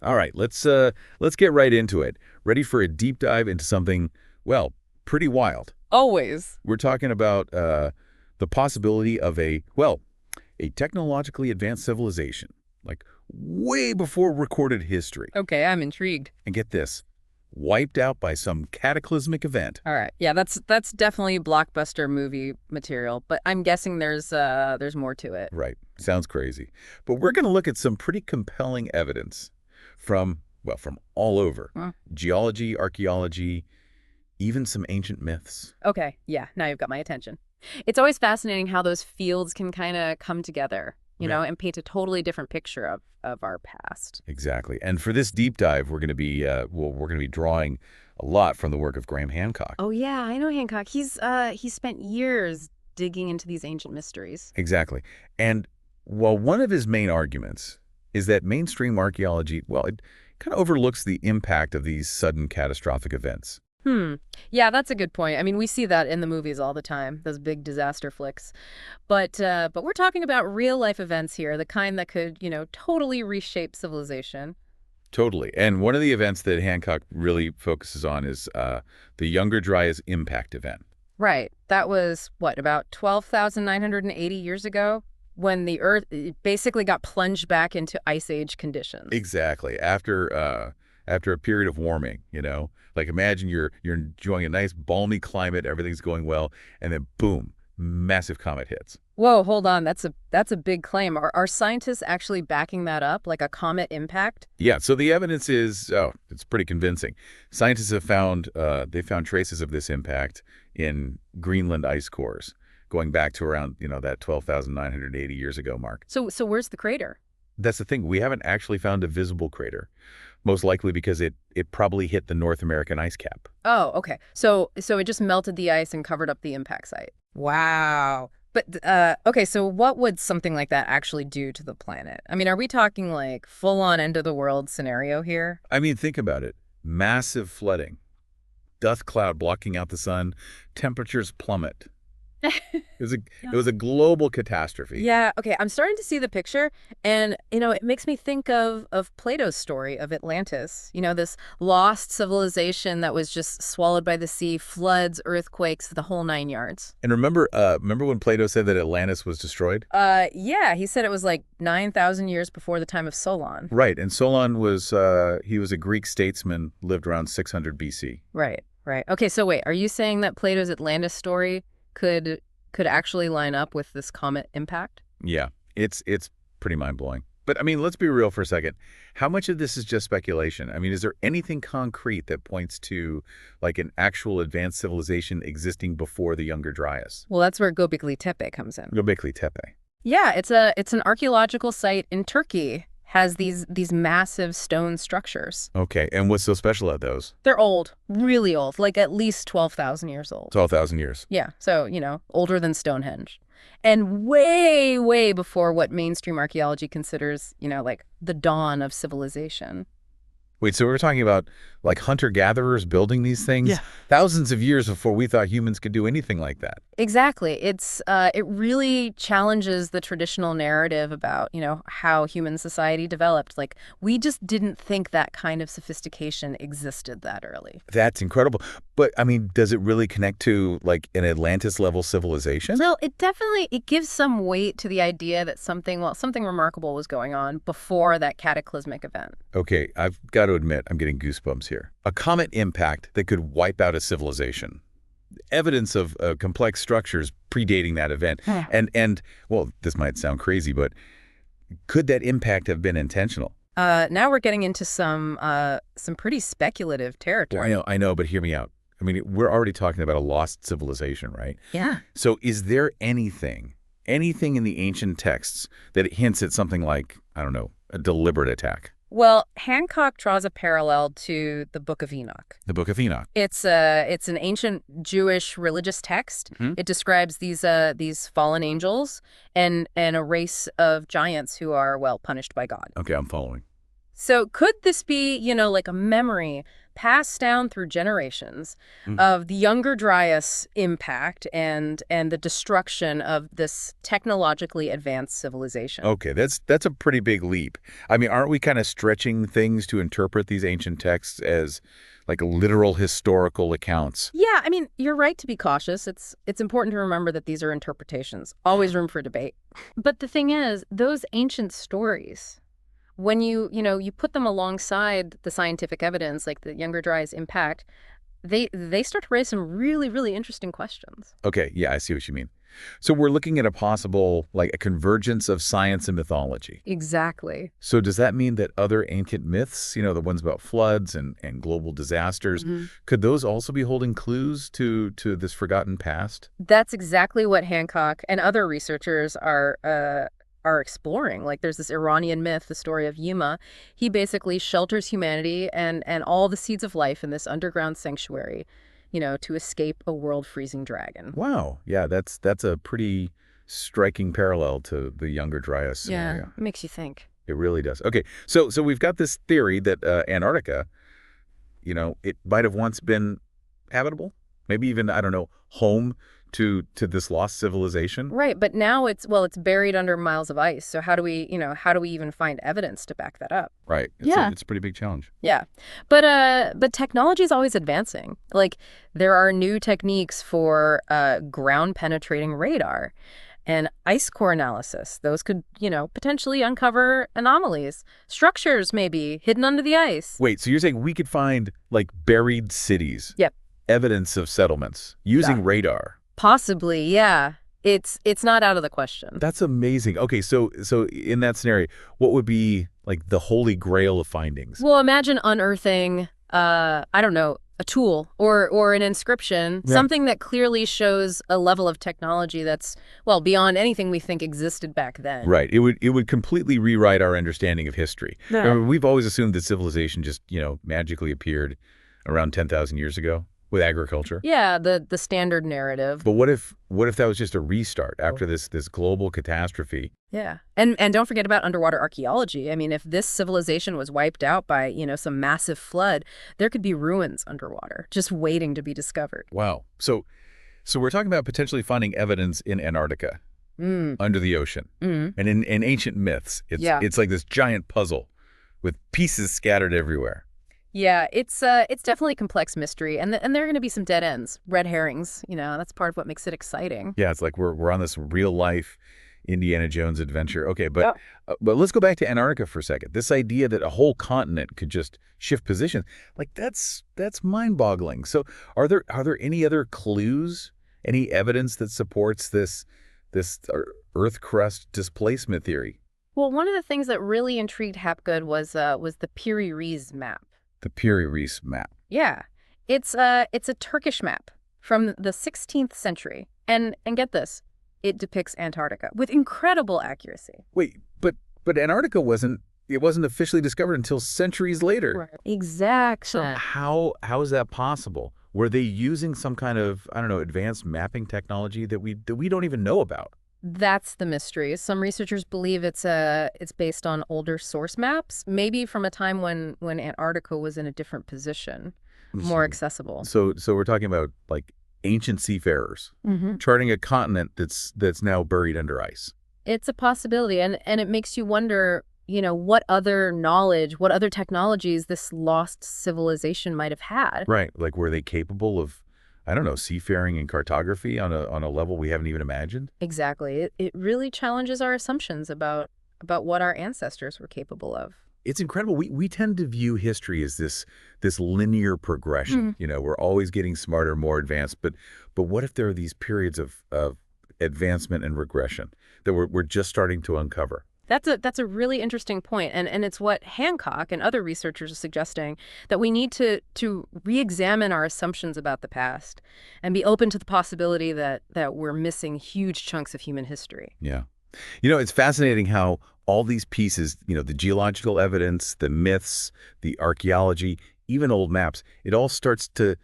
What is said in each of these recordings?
All right, let's get right into it. Ready for a deep dive into something, well, pretty wild. Always. We're talking about the possibility of a technologically advanced civilization, like way before recorded history. Okay, I'm intrigued. And get this, wiped out by some cataclysmic event. All right. Yeah, that's definitely blockbuster movie material, but I'm guessing there's more to it. Right, sounds crazy. But we're going to look at some pretty compelling evidence from all over. Well, Geology, archaeology, even some ancient myths. okay. Yeah, now you've got my attention. It's always fascinating how those fields can kind of come together, Yeah. and paint a totally different picture of our past. Exactly. And for this deep dive, we're going to be drawing a lot from the work of Graham Hancock. Oh yeah, I know Hancock. He spent years digging into these ancient mysteries. Exactly. And while one of his main arguments is that mainstream archaeology, well, it kind of overlooks the impact of these sudden catastrophic events. Hmm. Yeah, that's a good point. I mean, we see that in the movies all the time, those big disaster flicks. But we're talking about real life events here, the kind that could, totally reshape civilization. Totally. And one of the events that Hancock really focuses on is the Younger Dryas impact event. Right. That was what, about 12,980 years ago, when the Earth basically got plunged back into ice age conditions. Exactly. After a period of warming, like imagine you're enjoying a nice balmy climate, everything's going well, and then boom, massive comet hits. Whoa, hold on. That's a big claim. Are scientists actually backing that up, like a comet impact? Yeah, so the evidence is, it's pretty convincing. Scientists have found traces of this impact in Greenland ice cores going back to around, that 12,980 years ago mark. So where's the crater? That's the thing. We haven't actually found a visible crater, most likely because it probably hit the North American ice cap. Oh, okay. So it just melted the ice and covered up the impact site. Wow. But okay, so what would something like that actually do to the planet? I mean, are we talking like full-on end of the world scenario here? I mean, think about it. Massive flooding, dust cloud blocking out the sun, temperatures plummet. It was a global catastrophe. Yeah, okay. I'm starting to see the picture, and it makes me think of Plato's story of Atlantis. This lost civilization that was just swallowed by the sea, floods, earthquakes, the whole nine yards. And remember when Plato said that Atlantis was destroyed? Yeah, he said it was like 9,000 years before the time of Solon. Right, and Solon was he was a Greek statesman, lived around 600 BC. Right, right. Okay, so wait, are you saying that Plato's Atlantis story could actually line up with this comet impact? Yeah, it's pretty mind-blowing. But I mean, let's be real for a second. How much of this is just speculation? I mean, is there anything concrete that points to like an actual advanced civilization existing before the Younger Dryas? Well, that's where Göbekli Tepe comes in. Göbekli Tepe. Yeah, it's an archaeological site in Turkey. Has these massive stone structures. Okay, and what's so special about those? They're old, really old, like at least 12,000 years old. 12,000 years. Yeah, so, older than Stonehenge. And way, way before what mainstream archaeology considers, like the dawn of civilization. Wait, so we're talking about like hunter-gatherers building these things? Yeah. Thousands of years before we thought humans could do anything like that. Exactly. It really challenges the traditional narrative about, how human society developed. Like, we just didn't think that kind of sophistication existed that early. That's incredible. But, I mean, does it really connect to like an Atlantis-level civilization? Well, it gives some weight to the idea that something remarkable was going on before that cataclysmic event. Okay, I've got to admit, I'm getting goosebumps here. A comet impact that could wipe out a civilization. Evidence of complex structures predating that event. Yeah. And well, this might sound crazy, but could that impact have been intentional? Now we're getting into some pretty speculative territory. Well, I know, but hear me out. I mean, we're already talking about a lost civilization, right? Yeah. So is there anything in the ancient texts that hints at something like, I don't know, a deliberate attack? Well, Hancock draws a parallel to the Book of Enoch. The Book of Enoch. It's an ancient Jewish religious text. Hmm? It describes these fallen angels and a race of giants who are, well, punished by God. Okay, I'm following. So could this be, like a memory passed down through generations Mm. of the Younger Dryas impact and the destruction of this technologically advanced civilization. Okay, that's a pretty big leap. I mean, aren't we kind of stretching things to interpret these ancient texts as like literal historical accounts? Yeah, I mean, you're right to be cautious. It's important to remember that these are interpretations. Always room for debate. But the thing is, those ancient stories, when you put them alongside the scientific evidence, like the Younger Dryas impact, they start to raise some really, really interesting questions. Okay, yeah, I see what you mean. So we're looking at a possible, like a convergence of science and mythology. Exactly. So does that mean that other ancient myths, the ones about floods and global disasters, could those also be holding clues to this forgotten past? That's exactly what Hancock and other researchers are exploring. Like there's this Iranian myth, the story of Yuma. He basically shelters humanity and all the seeds of life in this underground sanctuary, to escape a world-freezing dragon. Wow. Yeah, that's a pretty striking parallel to the Younger Dryas scenario. Yeah, it makes you think. It really does. Okay, so we've got this theory that Antarctica, it might have once been habitable, maybe even, I don't know, home to this lost civilization. Right, but now it's buried under miles of ice. So how do we even find evidence to back that up? Right. Yeah. It's a pretty big challenge. Yeah. But technology is always advancing. Like there are new techniques for ground penetrating radar and ice core analysis. Those could, potentially uncover anomalies, structures maybe hidden under the ice. Wait, so you're saying we could find like buried cities? Yep. Evidence of settlements using radar? Possibly, yeah. It's not out of the question. That's amazing. Okay, so in that scenario, what would be like the holy grail of findings? Well, imagine unearthing, I don't know, a tool or an inscription, something that clearly shows a level of technology that's, well, beyond anything we think existed back then. Right. It would completely rewrite our understanding of history. Yeah. Remember, we've always assumed that civilization just, magically appeared around 10,000 years ago with agriculture. Yeah, the standard narrative. But what if that was just a restart after this global catastrophe? Yeah. And don't forget about underwater archaeology. I mean, if this civilization was wiped out by, some massive flood, there could be ruins underwater just waiting to be discovered. Wow. So we're talking about potentially finding evidence in Antarctica, under the ocean. And in ancient myths, it's like this giant puzzle with pieces scattered everywhere. Yeah, it's definitely a complex mystery, and there are going to be some dead ends, red herrings. That's part of what makes it exciting. Yeah, it's like we're on this real life Indiana Jones adventure. Okay, but let's go back to Antarctica for a second. This idea that a whole continent could just shift positions, like that's mind-boggling. So are there any other clues, any evidence that supports this Earth crust displacement theory? Well, one of the things that really intrigued Hapgood was the Piri-Reis map. The Piri-Reis map. Yeah, it's a Turkish map from the 16th century, and get this, it depicts Antarctica with incredible accuracy. Wait, but Antarctica wasn't officially discovered until centuries later. Right. Exactly. So how is that possible? Were they using some kind of, I don't know, advanced mapping technology that we don't even know about? That's the mystery. Some researchers believe it's based on older source maps, maybe from a time when Antarctica was in a different position, more accessible. So we're talking about like ancient seafarers charting a continent that's now buried under ice. It's a possibility, and it makes you wonder, what other knowledge, what other technologies this lost civilization might have had. Right. Like, were they capable of, I don't know, seafaring and cartography on a level we haven't even imagined? Exactly. It really challenges our assumptions about what our ancestors were capable of. It's incredible. We tend to view history as this linear progression. We're always getting smarter, more advanced. But what if there are these periods of advancement and regression that we're just starting to uncover? That's a really interesting point, and it's what Hancock and other researchers are suggesting, that we need to re-examine our assumptions about the past and be open to the possibility that we're missing huge chunks of human history. Yeah. It's fascinating how all these pieces, the geological evidence, the myths, the archaeology, even old maps, it all starts to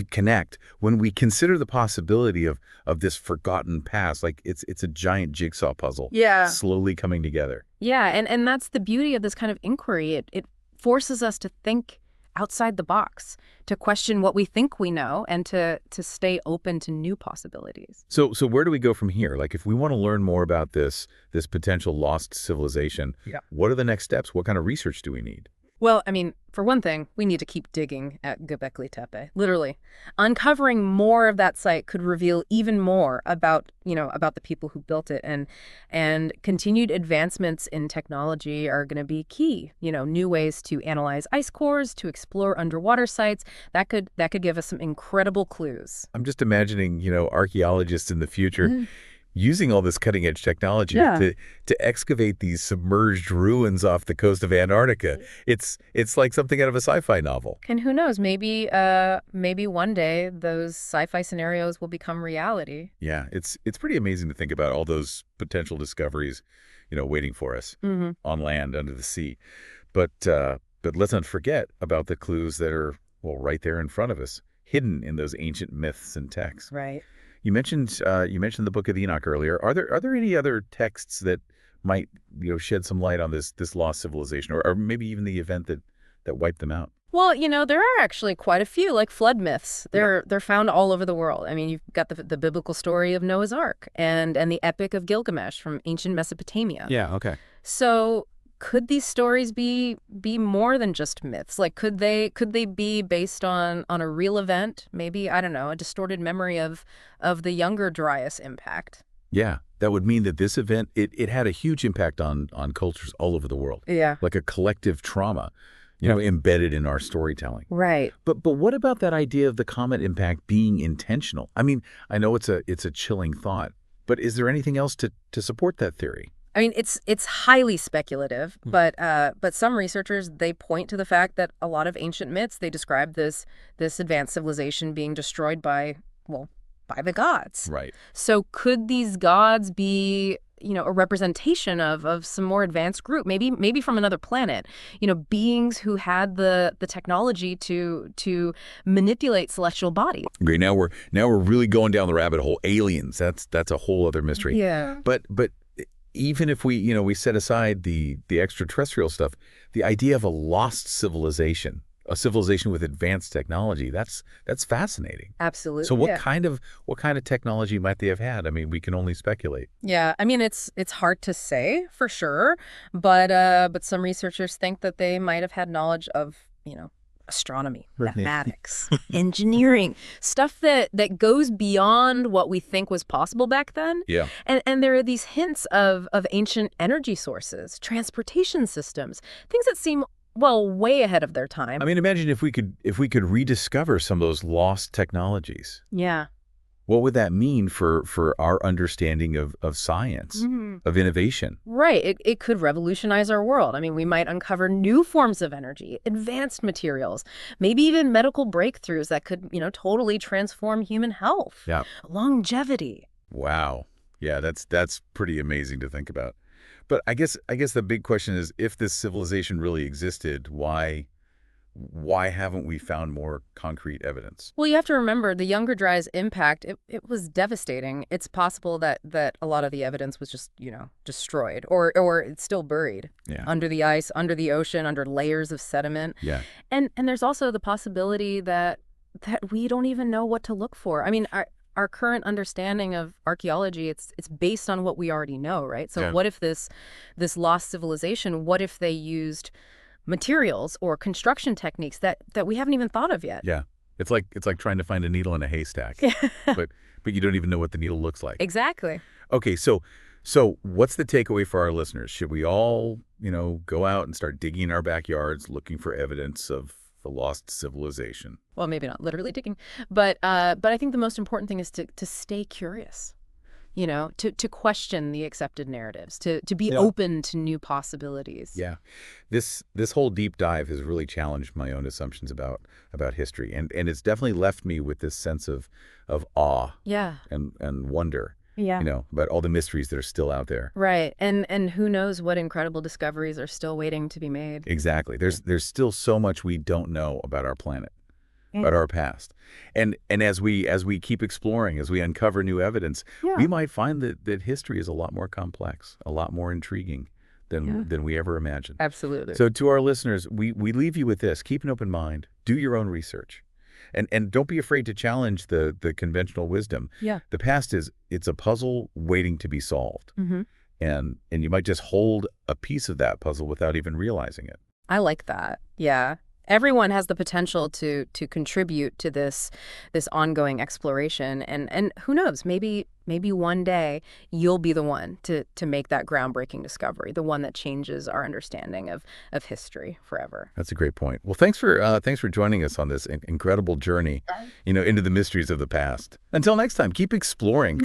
connect when we consider the possibility of this forgotten past. Like it's a giant jigsaw puzzle, slowly coming together. Yeah, and that's the beauty of this kind of inquiry. It forces us to think outside the box, to question what we think we know, and to stay open to new possibilities. So where do we go from here? Like, if we want to learn more about this potential lost civilization, Yeah. what are the next steps? What kind of research do we need? Well, I mean, for one thing, we need to keep digging at Göbekli Tepe, literally. Uncovering more of that site could reveal even more about, about the people who built it, and continued advancements in technology are going to be key. New ways to analyze ice cores, to explore underwater sites, that could give us some incredible clues. I'm just imagining, archaeologists in the future using all this cutting-edge technology Yeah. to excavate these submerged ruins off the coast of Antarctica. It's like something out of a sci-fi novel. And who knows, maybe one day those sci-fi scenarios will become reality. Yeah, it's pretty amazing to think about all those potential discoveries, waiting for us on land, under the sea. But let's not forget about the clues that are, well, right there in front of us, hidden in those ancient myths and texts. Right. You mentioned the Book of Enoch earlier. Are there any other texts that might shed some light on this lost civilization, or maybe even the event that wiped them out? Well, there are actually quite a few, like flood myths. They're found all over the world. I mean, you've got the biblical story of Noah's Ark and the Epic of Gilgamesh from ancient Mesopotamia. Yeah. Okay. So could these stories be more than just myths? Like, could they be based on a real event? Maybe, I don't know, a distorted memory of the Younger Dryas impact. Yeah, that would mean that this event it had a huge impact on cultures all over the world. Yeah. Like a collective trauma, embedded in our storytelling. Right. But what about that idea of the comet impact being intentional? I mean, I know it's a chilling thought, but is there anything else to support that theory? I mean, it's highly speculative, but some researchers, they point to the fact that a lot of ancient myths, they describe this advanced civilization being destroyed by the gods. Right. So could these gods be, a representation of some more advanced group, maybe from another planet, beings who had the technology to manipulate celestial bodies? Great. Now we're really going down the rabbit hole. Aliens. That's a whole other mystery. Yeah. But even if we set aside the extraterrestrial stuff, the idea of a lost civilization, a civilization with advanced technology, that's fascinating. Absolutely. So what kind of technology might they have had? I mean, we can only speculate. Yeah, I mean, it's hard to say for sure, but some researchers think that they might have had knowledge of, astronomy, mathematics, engineering, stuff that goes beyond what we think was possible back then. Yeah. And there are these hints of ancient energy sources, transportation systems, things that seem, well, way ahead of their time. I mean, imagine if we could rediscover some of those lost technologies. Yeah. What would that mean for our understanding of science, of innovation? Right. It could revolutionize our world. I mean, we might uncover new forms of energy, advanced materials, maybe even medical breakthroughs that could, totally transform human health. Yeah. Longevity. Wow. Yeah, that's pretty amazing to think about. But I guess the big question is, if this civilization really existed, why haven't we found more concrete evidence? Well, you have to remember the Younger Dryas impact, it was devastating. It's possible that a lot of the evidence was just, destroyed or it's still buried under the ice, under the ocean, under layers of sediment. Yeah. And there's also the possibility that we don't even know what to look for. I mean, our current understanding of archaeology, it's based on what we already know, right? So what if this lost civilization, what if they used materials or construction techniques that we haven't even thought of yet? Yeah. It's like trying to find a needle in a haystack. but you don't even know what the needle looks like. Exactly. Okay, so what's the takeaway for our listeners? Should we all, go out and start digging in our backyards looking for evidence of the lost civilization? Well, maybe not literally digging, but I think the most important thing is to stay curious. To question the accepted narratives, to be open to new possibilities. Yeah. This whole deep dive has really challenged my own assumptions about history. And it's definitely left me with this sense of awe and wonder. Yeah. About all the mysteries that are still out there. Right. And who knows what incredible discoveries are still waiting to be made. Exactly. There's still so much we don't know about our planet. About our past. And as we keep exploring, as we uncover new evidence, we might find that history is a lot more complex, a lot more intriguing than we ever imagined. Absolutely. So to our listeners, we leave you with this. Keep an open mind. Do your own research. And don't be afraid to challenge the conventional wisdom. Yeah. The past it's a puzzle waiting to be solved. Mm-hmm. And you might just hold a piece of that puzzle without even realizing it. I like that. Yeah. Everyone has the potential to contribute to this ongoing exploration, and who knows, maybe one day you'll be the one to make that groundbreaking discovery, the one that changes our understanding of history forever. That's a great point. Well, thanks for joining us on this incredible journey, into the mysteries of the past. Until next time, keep exploring.